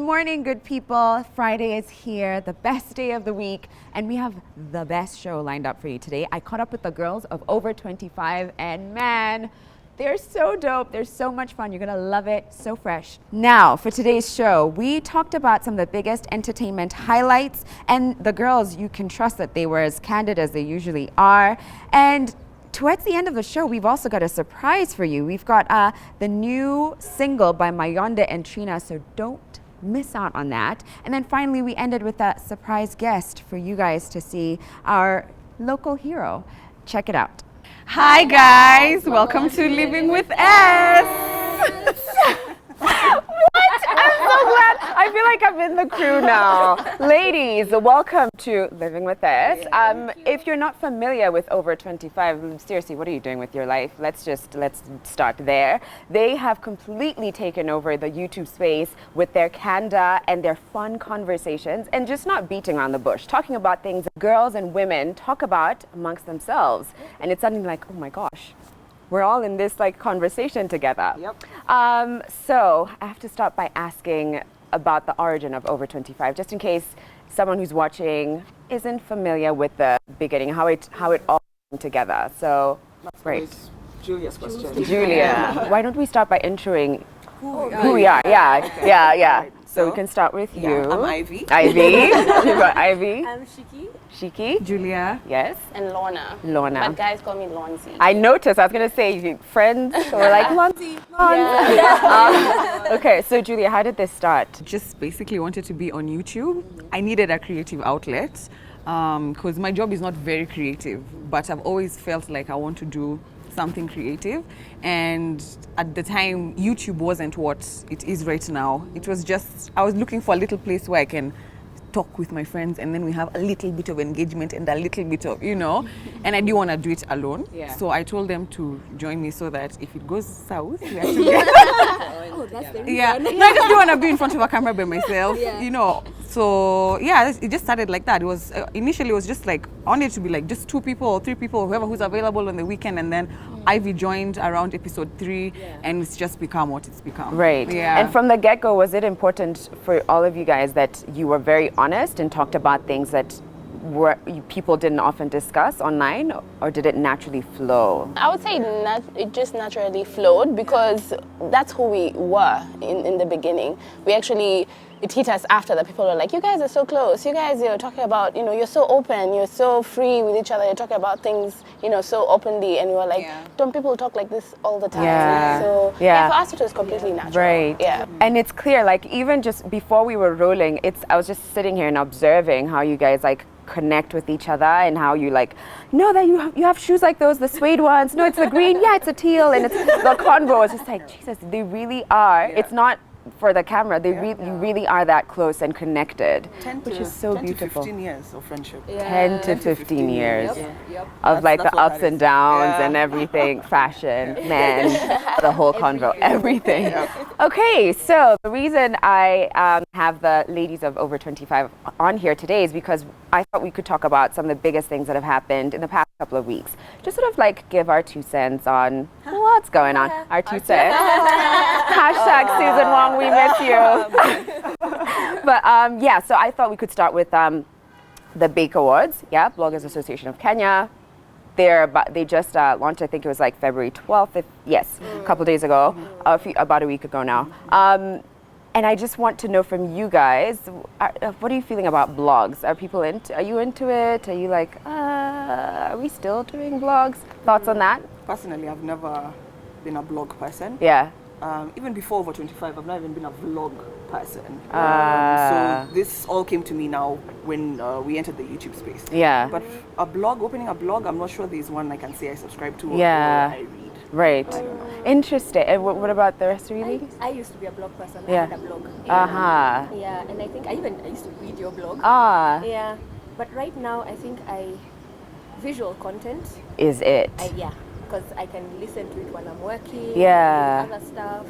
morning, good people. Friday is here, the best day of the week, and we have the best show lined up for you today. I caught up with the girls of Over 25, and man, they're so dope. They're so much fun. You're gonna love it. So fresh. Now, for today's show, we talked about some of the biggest entertainment highlights, and the girls, you can trust that they were as candid as they usually are. And towards the end of the show, we've also got a surprise for you. We've got the new single by Mayonde and Trina, so don't miss out on that. And then finally, we ended with a surprise guest for you guys to see, our local hero. Check it out. Hi guys, welcome to Living with S. What? I'm so glad. I feel like I'm in the crew now. Ladies, welcome to Living with Us. If you're not familiar with Over 25, seriously, what are you doing with your life? Let's start there. They have completely taken over the YouTube space with their candor and their fun conversations, and just not beating around the bush, talking about things that girls and women talk about amongst themselves. And it's something like, oh my gosh, we're all in this like conversation together. Yep. So I have to start by asking about the origin of Over 25, just in case someone who's watching isn't familiar with the beginning, how it all came together. So, great. Julia's question. Julia, why don't we start by introing who we are? Yeah. So we can start with you. I'm Ivy. We've got Ivy. I'm Shiki. Shiki. Julia. Yes. And Lorna. Lorna. But guys call me Lonzi. I noticed. I was going to say friends. So we're like, Lonzi. Okay, so Julia, how did this start? Just basically wanted to be on YouTube. I needed a creative outlet because my job is not very creative, but I've always felt like I want to do something creative. And at the time, YouTube wasn't what it is right now. It was just, I was looking for a little place where I can talk with my friends, and then we have a little bit of engagement and a little bit of, and I didn't want to do it alone. Yeah. So I told them to join me so that if it goes south, we are together. Oh, that's the reason. Yeah. No, I just didn't want to be in front of a camera by myself, So yeah, it just started like that. It was initially it was just like I wanted it to be like just 2 people or 3 people, whoever who's available on the weekend, and then Ivy joined around episode 3, and it's just become what it's become. Right. Yeah. And from the get-go, was it important for all of you guys that you were very honest and talked about things that people didn't often discuss online, or did it naturally flow? I would say it just naturally flowed because that's who we were in the beginning. It hit us after that. People were like, you guys are so close. You guys, you're talking about, you're so open. You're so free with each other. You're talking about things, so openly. And we were like, don't people talk like this all the time? Yeah. So for us, it was completely natural. Right. Yeah. And it's clear, like even just before we were rolling, I was just sitting here and observing how you guys like connect with each other, and how you like know that you have shoes like those, the suede ones. No, it's the green. Yeah, it's a teal, and it's the convo. It's just like, Jesus, they really are. Yeah. It's not for the camera, you really are that close and connected, which is so 10 beautiful. 10 to 15 years of friendship. 10 to 15 years Yep. of like the ups and downs Yeah. and everything, fashion, men, the whole convo, everything. Okay, so the reason I have the ladies of Over 25 on here today is because I thought we could talk about some of the biggest things that have happened in the past couple of weeks. Just sort of like give our 2 cents on what's going on. Our 2 cents. Hashtag Susan Wong, we miss you. But so I thought we could start with the Bake Awards. Yeah, Bloggers Association of Kenya. They just launched, I think it was like February 12th. A couple days ago, about a week ago now. And I just want to know from you guys, what are you feeling about blogs? Are you into it? Are you like, are we still doing blogs? Thoughts on that? Personally, I've never been a blog person. Yeah. Even before Over 25, I've not even been a vlog person. So this all came to me now when we entered the YouTube space. Yeah. But opening a blog, I'm not sure there's one I can say I subscribe to or I read. Right. Interesting. And what about the rest of you ladies? I used to be a blog person. Yeah. I had a blog. Yeah, and I think I used to read your blog. Yeah. But right now, I think visual content is it. Because I can listen to it while I'm working. Yeah. Other stuff.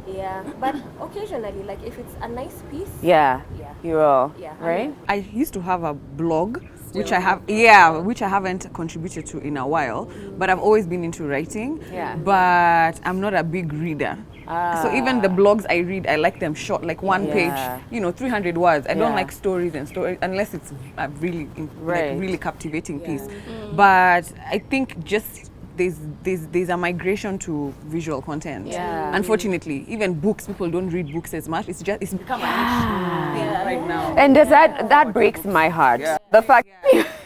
Yeah. But occasionally, like if it's a nice piece. Yeah. You will. Yeah. Right? I used to have a blog which I have, yeah, which I haven't contributed to in a while, but I've always been into writing. Yeah. But I'm not a big reader. So even the blogs I read, I like them short, like one page, 300 words. I don't like stories unless it's a really, like, really captivating piece. But I think just there's a migration to visual content. Unfortunately, even books, people don't read books as much. It's become a niche right now. And that breaks my heart. The fact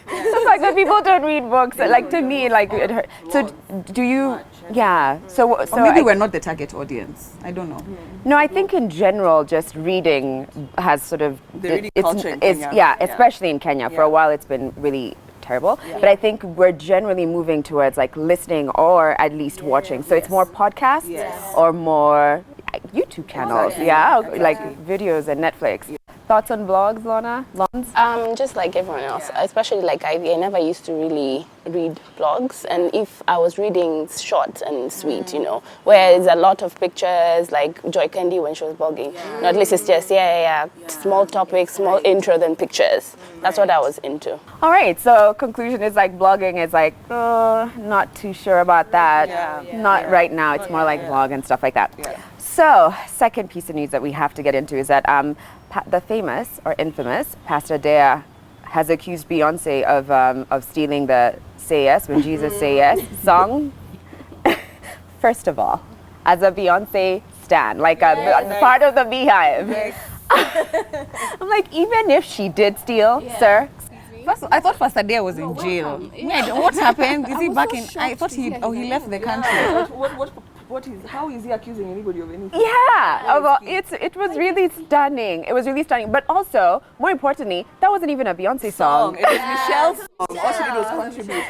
the fact that people don't read books, like, to me, like, it hurt. So do you? Yeah. So Or maybe we're not the target audience. I don't know. No, I think in general, just reading has sort of The reading culture in Kenya. Especially in Kenya. For a while, it's been really terrible. But I think we're generally moving towards like listening or at least watching. So it's more podcasts or more YouTube channels. Like videos and Netflix. Thoughts on blogs, Lorna? Just like everyone else, especially like I never used to really read blogs, and if I was reading short and sweet, where there's a lot of pictures, like Joy Candy when she was blogging. At least it's just small topics, small intro, then pictures. That's what I was into. All right, so conclusion is like blogging is like, not too sure about that. Not right now. It's more like vlog and stuff like that. So, second piece of news that we have to get into is that the famous or infamous Pastor Dea has accused Beyonce of stealing the "Say Yes" when Jesus Say Yes song. First of all, as a Beyonce stan, like a part of the Beehive, I'm like, even if she did steal, sir. First, I thought Pastor Dea was in jail. What happened? Is he back in? I thought he left the country. How is he accusing anybody of anything? It was really stunning. It was really stunning. But also, more importantly, that wasn't even a Beyonce song. It was Michelle's song. All she did was contribute.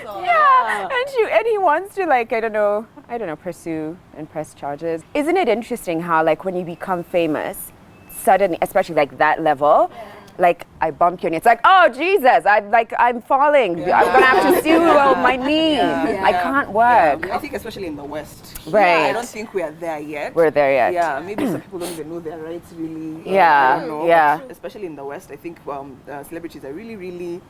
And he wants to, like, I don't know, pursue and press charges. Isn't it interesting how, like, when you become famous, suddenly, especially like that level, like, I bump you and it's like, oh Jesus, I'm falling. I'm gonna have to sue my knee. I can't work. I think especially in the West. Right. I don't think we are there yet. We're there yet. Yeah, maybe some people don't even know their rights really. Yeah, I don't know, yeah. but especially in the West, I think celebrities are really, really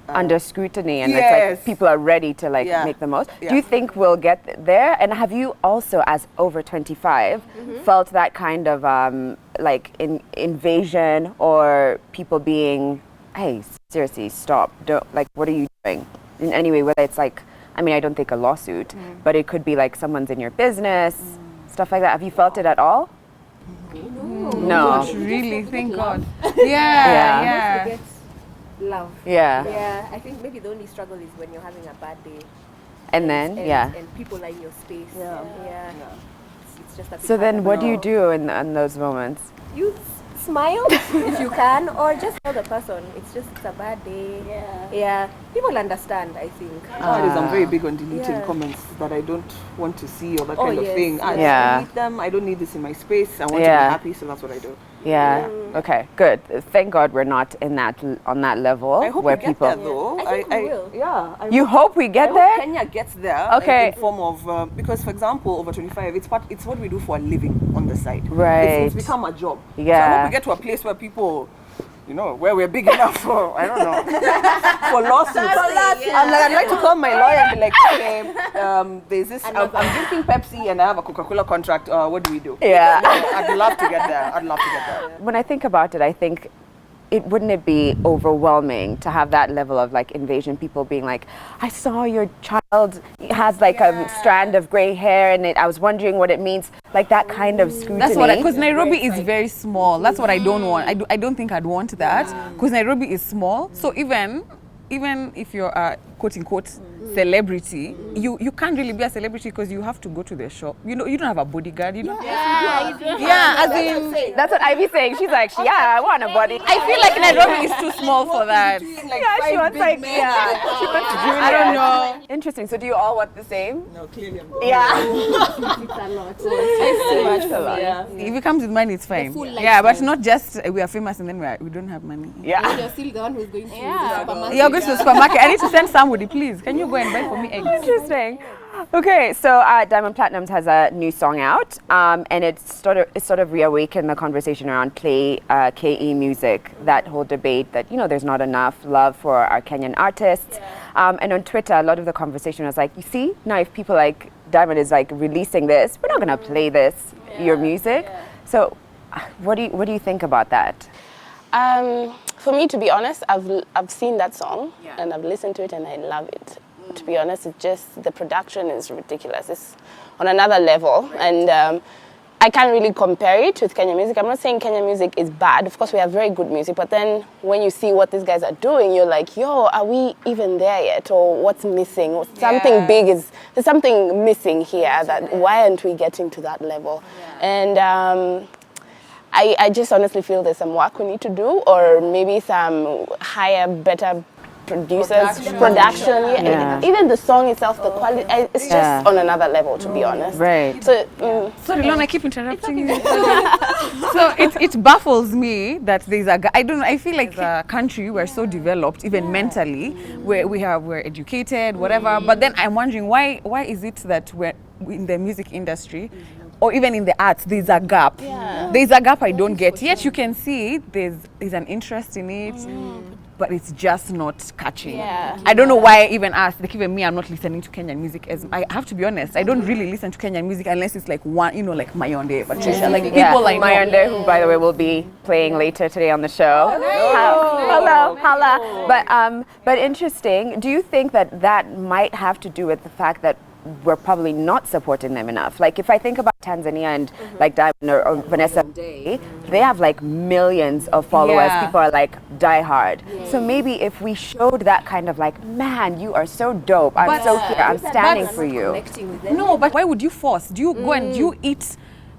under scrutiny, and it's like people are ready to make the most. Do you think we'll get there? And have you also, as over 25, felt that kind of invasion or people being, hey, seriously, stop, don't, like, what are you doing? In any way, whether it's like, I mean, I don't think a lawsuit, but it could be like someone's in your business, stuff like that. Have you felt it at all? No. No. Really, thank God. Yeah. Love. Yeah. I think maybe the only struggle is when you're having a bad day. And then, and people are in your space. It's just a bit So then harder. what do you do in those moments? You smile if you can, or just tell the person it's a bad day. Yeah. People understand, I think. Nowadays I'm very big on deleting comments that I don't want to see or that kind of thing. I delete them. I don't need this in my space. I want to be happy, so that's what I do. Yeah. Okay. Good. Thank God we're not on that level. I hope where we get people. there, though. I think we will. Yeah. You hope we get I there? hope Kenya gets there. Okay. In form of because, for example, over 25, it's what we do for a living on the side. Right. It's become a job. Yeah. So I hope we get to a place where people, where we're big enough for, I don't know, for lawsuits. I'd like to call my lawyer and be like, okay, there's this, I'm drinking Pepsi and I have a Coca-Cola contract. What do we do? Yeah. I'd love to get there. When I think about it, I think wouldn't it be overwhelming to have that level of like invasion, people being like, I saw your child has like a strand of gray hair and I was wondering what it means, like that kind of scrutiny. That's what because Nairobi is very small. That's what I don't want. I don't think I'd want that because Nairobi is small. So even if you're a quote unquote celebrity, you can't really be a celebrity because you have to go to the shop. You don't have a bodyguard. As in that's what Ivy's saying. She's like, I want a body. I feel like Nairobi is too small for that. She wants like, she wants Julia. I don't know. Interesting. So do you all want the same? No, clearly I'm It's a lot. It's a lot. If it comes with money, it's fine. full But not just we are famous and then we don't have money. Yeah. You're still the one who's going to the supermarket. You're going to the supermarket. I need to send somebody, please. Can you go and buy for me eggs? Interesting. Okay, so Diamond Platnumz has a new song out, and it's sort of reawakened the conversation around KE music, that whole debate that, you know, there's not enough love for our Kenyan artists. And on Twitter, a lot of the conversation was like, you see, now if people like Diamond is like releasing this, we're not gonna play this, your music. So what do you think about that? For me, to be honest, I've seen that song and I've listened to it and I love it. To be honest, it's just the production is ridiculous. It's on another level, and I can't really compare it with Kenyan music. I'm not saying Kenyan music is bad. Of course, we have very good music, but then when you see what these guys are doing, you're like, yo, are we even there yet? Or what's missing? Or something big is, there's something missing here. That why aren't we getting to that level? And I just honestly feel there's some work we need to do, or maybe some higher, better producers, production. Even the song itself, the quality, it's just on another level, to be honest. Right. So, sorry, Lon, I keep interrupting you. So it baffles me that there's I don't know, I feel like the country, we're so developed, even mentally, where we're educated, whatever, but then I'm wondering why is it that we're in the music industry, or even in the arts, there's a gap. There's a gap I don't get. Yet you can see there's an interest in it, but it's just not catching. I don't know why even us, like even me, I'm not listening to Kenyan music. As I have to be honest, I don't really listen to Kenyan music unless it's like one, you know, like Mayonde, Patricia, like people like Mayonde, who by the way will be playing later today on the show. Hello, holla. But interesting. Do you think that might have to do with the fact that we're probably not supporting them enough? Like if I think about Tanzania and like Diamond or Vanessa Day, they have like millions of followers. People are like die hard. So maybe if we showed that kind of like, man, you are so dope. I'm so here. I'm standing for you. No, but why would you force? Do you go and do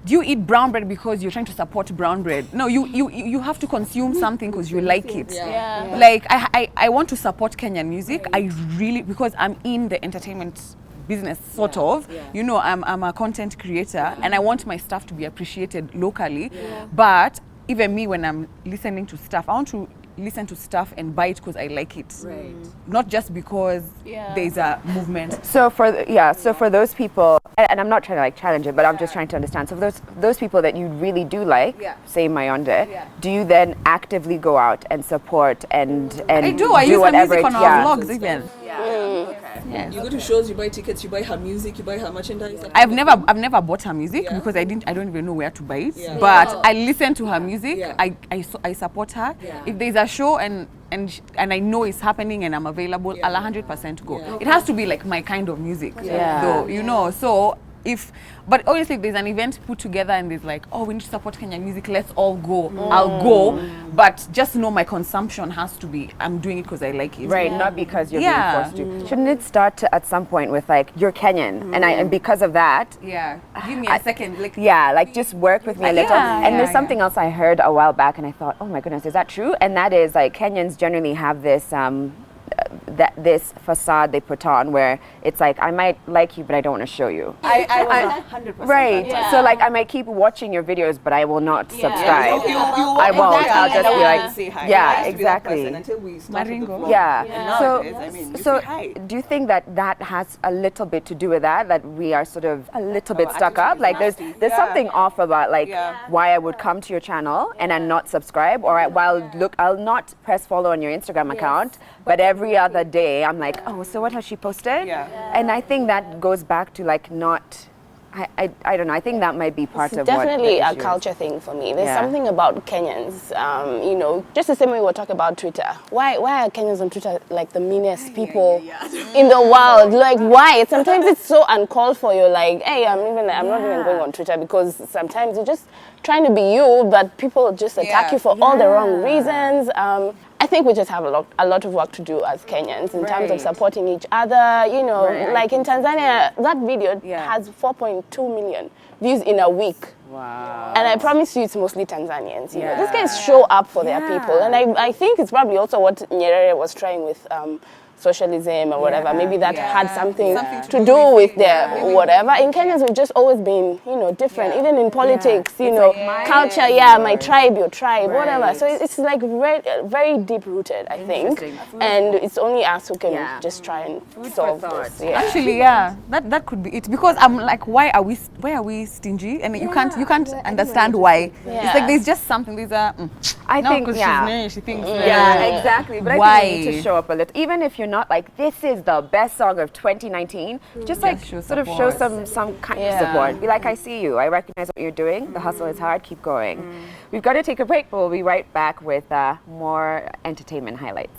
you eat brown bread because you're trying to support brown bread? No, you have to consume something because you like it. Like I want to support Kenyan music. I really, because I'm in the entertainment business, sort of. You know, I'm a content creator and I want my stuff to be appreciated locally. But even me, when I'm listening to stuff, I want to listen to stuff and buy it because I like it. Not just because there's a movement. So for those people, and I'm not trying to like challenge it, but I'm just trying to understand. So for those people that you really do like, say Mayonde, do you then actively go out and support and I do. I use her music on our vlogs even. You go to shows, you buy tickets, you buy her music, you buy her merchandise. I've never bought her music because I don't even know where to buy it. But I listen to her music. I support her. If there's a show and I know it's happening and I'm available, I'll 100% go. It has to be like my kind of music, though, you know. So but obviously if there's an event put together and there's like, oh, we need to support Kenyan music, let's all go. I'll go, but just know my consumption has to be, I'm doing it because I like it. Right, not because you're being forced to. Shouldn't it start at some point with like, you're Kenyan, and because of that, give me a second. Like just work with me a little. And there's something else I heard a while back and I thought, oh my goodness, is that true? And that is like, Kenyans generally have this this facade they put on where it's like, I might like you, but I don't want to show you. I was 100%. Right. So like, I might keep watching your videos, but I will not subscribe. I won't. I'll just be like, say hi. Yeah, exactly. Until we start with the vlog. So do you think that has a little bit to do with that we are sort of a little bit stuck up? Like there's something off about like why I would come to your channel and then not subscribe, or I'll not press follow on your Instagram account, but every other day I'm like, oh, so what has she posted? And I think that goes back to like not, I don't know, I think that might be part of definitely a culture thing for me. There's something about Kenyans, you know, just the same way we're talking about Twitter. Why are Kenyans on Twitter like the meanest people in the world? Like why? Sometimes it's so uncalled for. You're like, hey, I'm not even going on Twitter, because sometimes you're just trying to be you, but people just attack you for all the wrong reasons. I think we just have a lot of work to do as Kenyans in terms of supporting each other. You know, like in Tanzania, that video has 4.2 million views in a week. Wow. And I promise you, it's mostly Tanzanians. You know, these guys show up for their people, and I think it's probably also what Nyerere was trying with socialism or whatever. Maybe that had something Something to do with their whatever. In Kenyans, we've just always been, you know, different. Even in politics, you know, culture, my tribe, your tribe, whatever. So it's like very, very deep rooted, I think. And it's only us who can just try and solve this. Yeah. Actually, that could be it. Because I'm like, why are we stingy? And you can't understand why. It's like there's just something. There's a. I think, she's nice, she thinks. Exactly. But Why? I think you need to show up a little, even if you're not like, this is the best song of 2019. Just like show sort of show some kind of support. Be like, I see you. I recognize what you're doing. The hustle is hard. Keep going. We've got to take a break, but we'll be right back with more entertainment highlights.